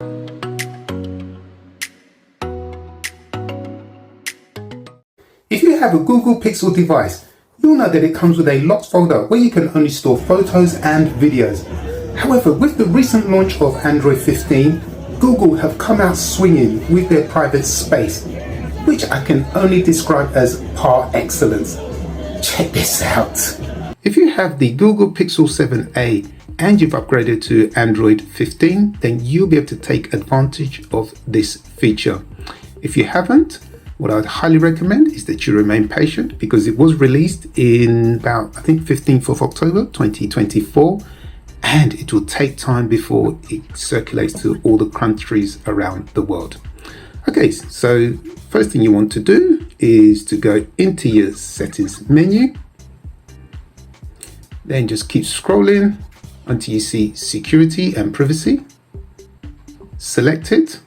If you have a Google Pixel device, you'll know that it comes with a locked folder where you can only store photos and videos. However, with the recent launch of Android 15, Google have come out swinging with their private space, which I can only describe as par excellence. Check this out. If you have the Google Pixel 7a and you've upgraded to Android 15, then you'll be able to take advantage of this feature. If you haven't, what I'd highly recommend is that you remain patient, because it was released in about, I think, 15th of October 2024, and it will take time before it circulates to all the countries around the world. Okay, so first thing you want to do is to go into your settings menu, then just keep scrolling until you see security and privacy. Select it,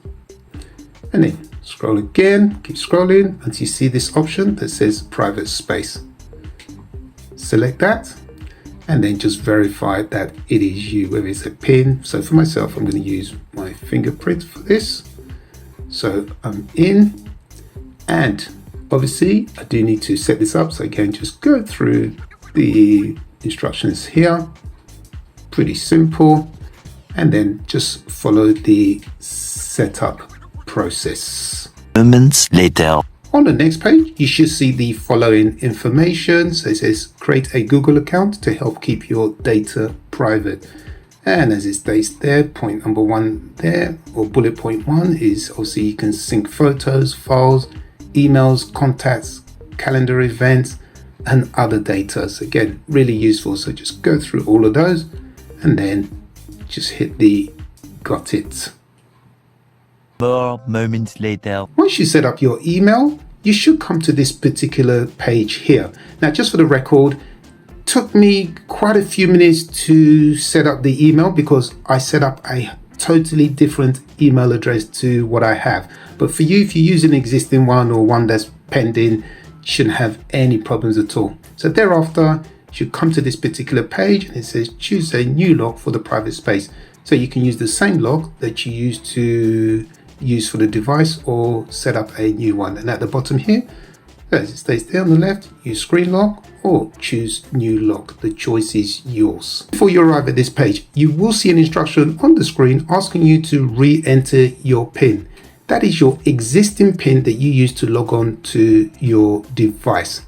and then scroll again, keep scrolling until you see this option that says private space. Select that, and then just verify that it is you, whether it's a PIN. So for myself, I'm going to use my fingerprint for this. So I'm in, and obviously I do need to set this up. So again, just go through the instructions here, pretty simple, and then just follow the setup process. Moments later. On the next page, you should see the following information. So it says create a Google account to help keep your data private. And as it states there, point number 1 there, or bullet point 1, is obviously you can sync photos, files, emails, contacts, calendar events, and other data. So again, really useful. So just go through all of those and then just hit the got it. More moments later. Once you set up your email, you should come to this particular page here. Now, just for the record, took me quite a few minutes to set up the email because I set up a totally different email address to what I have. But for you, if you use an existing one or one that's pending, you shouldn't have any problems at all. So thereafter, you should come to this particular page and it says choose a new lock for the private space. So you can use the same lock that you used to use for the device or set up a new one. And at the bottom here, as it states there on the left, use screen lock or choose new lock. The choice is yours. Before you arrive at this page, you will see an instruction on the screen asking you to re-enter your PIN. That is your existing PIN that you use to log on to your device.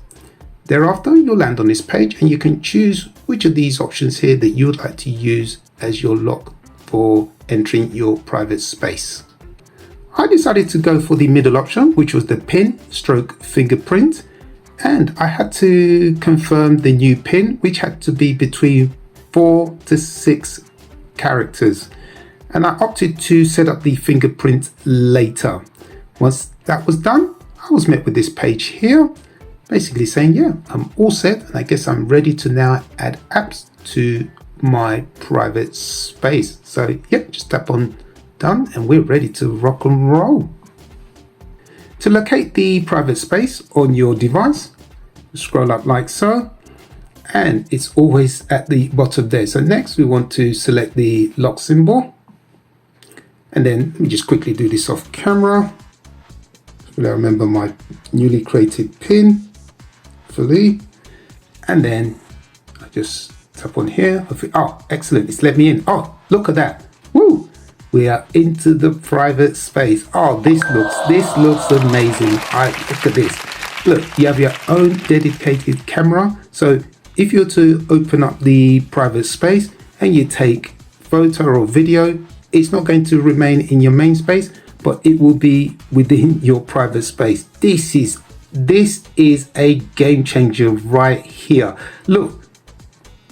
Thereafter, you'll land on this page and you can choose which of these options here that you would like to use as your lock for entering your private space. I decided to go for the middle option, which was the PIN stroke fingerprint, and I had to confirm the new PIN, which had to be between 4 to 6 characters, and I opted to set up the fingerprint later. Once that was done, I was met with this page here, basically saying, yeah, I'm all set, and I guess I'm ready to now add apps to my private space. So yeah, just tap on done and we're ready to rock and roll. To locate the private space on your device, scroll up like so, and it's always at the bottom there. So next we want to select the lock symbol, and then let me just quickly do this off camera. I remember my newly created PIN fully, and then I just tap on here. Oh, excellent, it's let me in. Oh, look at that. Woo! We are into the private space. Oh, this looks amazing. Look at this. Look, you have your own dedicated camera. So if you're to open up the private space and you take photo or video, it's not going to remain in your main space, but it will be within your private space. This is a game changer right here. Look,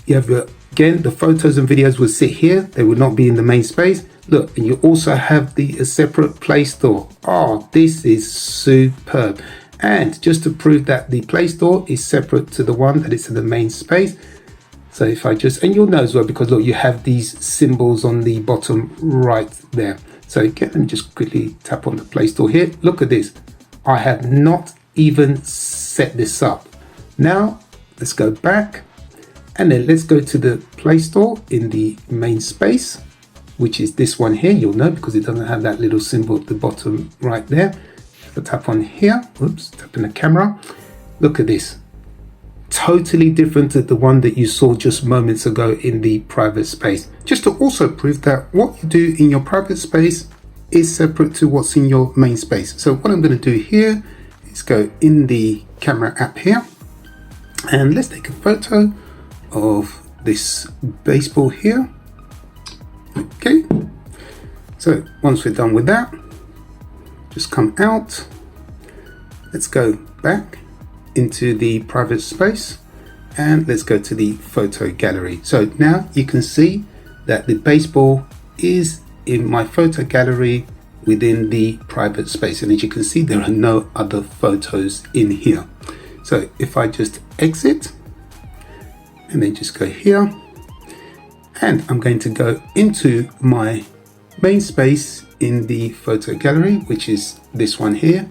you have again, the photos and videos will sit here. They will not be in the main space. Look, and you also have a separate Play Store. Oh, this is superb. And just to prove that the Play Store is separate to the one that is in the main space. So if I just, and you'll know as well, because look, you have these symbols on the bottom right there. So again, let me just quickly tap on the Play Store here. Look at this. I have not even set this up. Now, let's go back and then let's go to the Play Store in the main space. which is this one here. You'll know because it doesn't have that little symbol at the bottom right there. If I tap on here, oops, tap in the camera, look at this. Totally different to the one that you saw just moments ago in the private space. Just to also prove that what you do in your private space is separate to what's in your main space. So what I'm going to do here is go in the camera app here, and let's take a photo of this baseball here. Okay, so once we're done with that, just come out. Let's go back into the private space and let's go to the photo gallery. So now you can see that the baseball is in my photo gallery within the private space, and as you can see, there are no other photos in here. So if I just exit and then just go here, and I'm going to go into my main space in the photo gallery, which is this one here.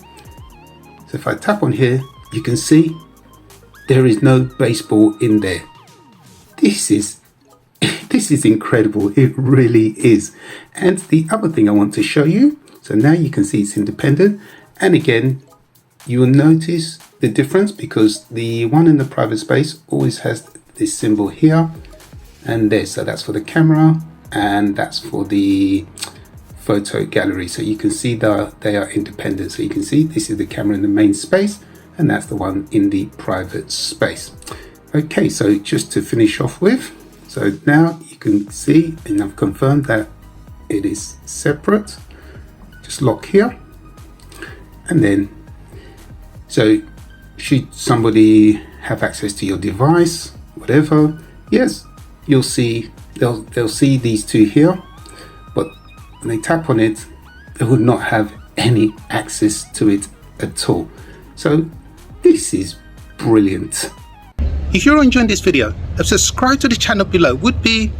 So if I tap on here, you can see there is no baseball in there. This is incredible. It really is. And the other thing I want to show you, so now you can see it's independent, and again you will notice the difference because the one in the private space always has this symbol here and there. So that's for the camera and that's for the photo gallery. So you can see that they are independent. So you can see this is the camera in the main space and that's the one in the private space. Okay, so just to finish off with, so now you can see, and I've confirmed that it is separate. Just lock here, and then, so should somebody have access to your device, whatever, yes, you'll see, they'll see these two here, but when they tap on it, they will not have any access to it at all. So this is brilliant. If you're enjoying this video, a subscribe to the channel below would be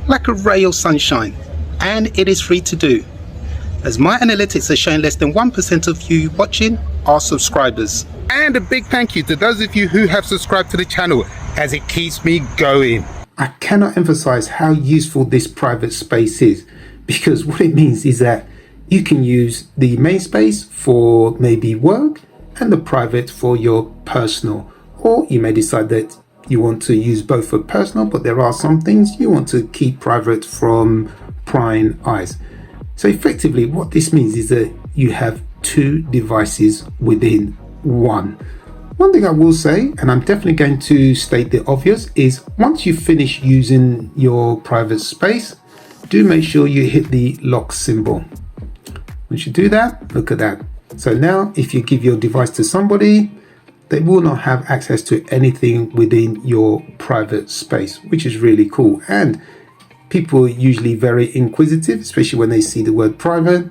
like a ray of sunshine, and it is free to do, as my analytics are showing less than 1% of you watching are subscribers. And a big thank you to those of you who have subscribed to the channel, as it keeps me going. I cannot emphasize how useful this private space is, because what it means is that you can use the main space for maybe work and the private for your personal. Or you may decide that you want to use both for personal, but there are some things you want to keep private from prying eyes. So effectively what this means is that you have two devices within one. One thing I will say, and I'm definitely going to state the obvious, is once you finish using your private space, do make sure you hit the lock symbol. Once you do that, look at that. So now if you give your device to somebody, they will not have access to anything within your private space, which is really cool. And people are usually very inquisitive, especially when they see the word private.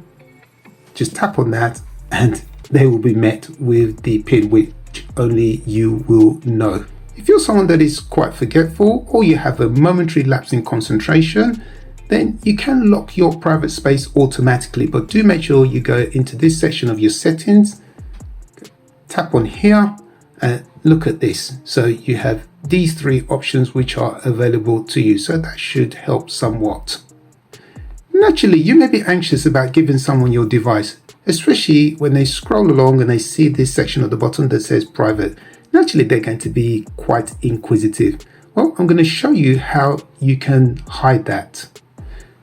Just tap on that and they will be met with the PIN, which only you will know. If you're someone that is quite forgetful or you have a momentary lapse in concentration, then you can lock your private space automatically, but do make sure you go into this section of your settings, tap on here, and look at this. So you have these three options which are available to you, so that should help somewhat. Naturally, you may be anxious about giving someone your device, especially when they scroll along and they see this section at the bottom that says private. Naturally, they're going to be quite inquisitive. Well, I'm going to show you how you can hide that.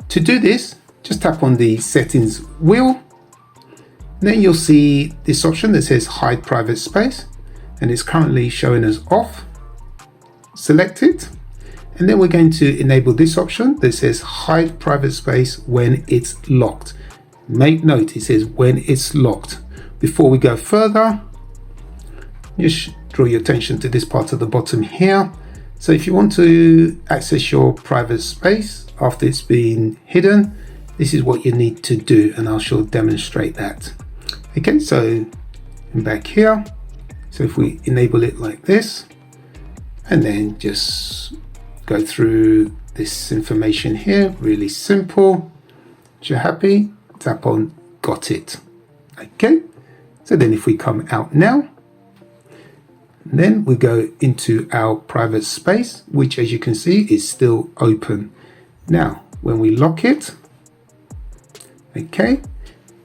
To do this, just tap on the settings wheel. Then you'll see this option that says hide private space, and it's currently showing us off. Select it, and then we're going to enable this option that says hide private space when it's locked. Make note, it says when it's locked. Before we go further, just draw your attention to this part at the bottom here. So if you want to access your private space after it's been hidden, this is what you need to do, and I shall demonstrate that. Okay, so I'm back here. So if we enable it like this, and then just go through this information here, really simple. If you're happy, tap on got it. Okay, so then if we come out now, then we go into our private space, which as you can see is still open. Now, when we lock it. Okay,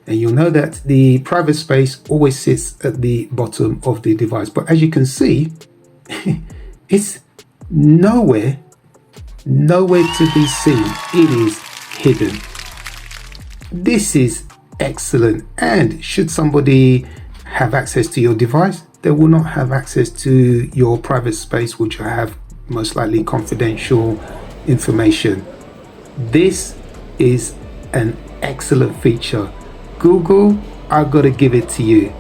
and you'll know that the private space always sits at the bottom of the device, but as you can see, it's nowhere to be seen. It is hidden. This is excellent, and should somebody have access to your device, they will not have access to your private space, which will have most likely confidential information. This is an excellent feature. Google, I've got to give it to you.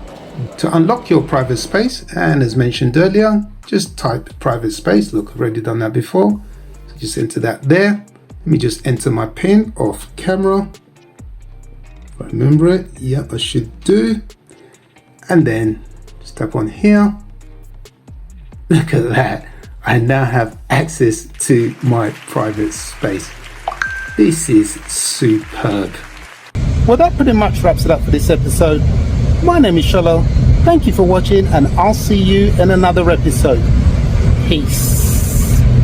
To unlock your private space, and as mentioned earlier, just type private space. Look, I've already done that before. So just enter that there. Let me just enter my PIN off camera. If I remember it, yep, I should do. And then just tap on here. Look at that. I now have access to my private space. This is superb. Well, that pretty much wraps it up for this episode. My name is Sholo. Thank you for watching, and I'll see you in another episode. Peace.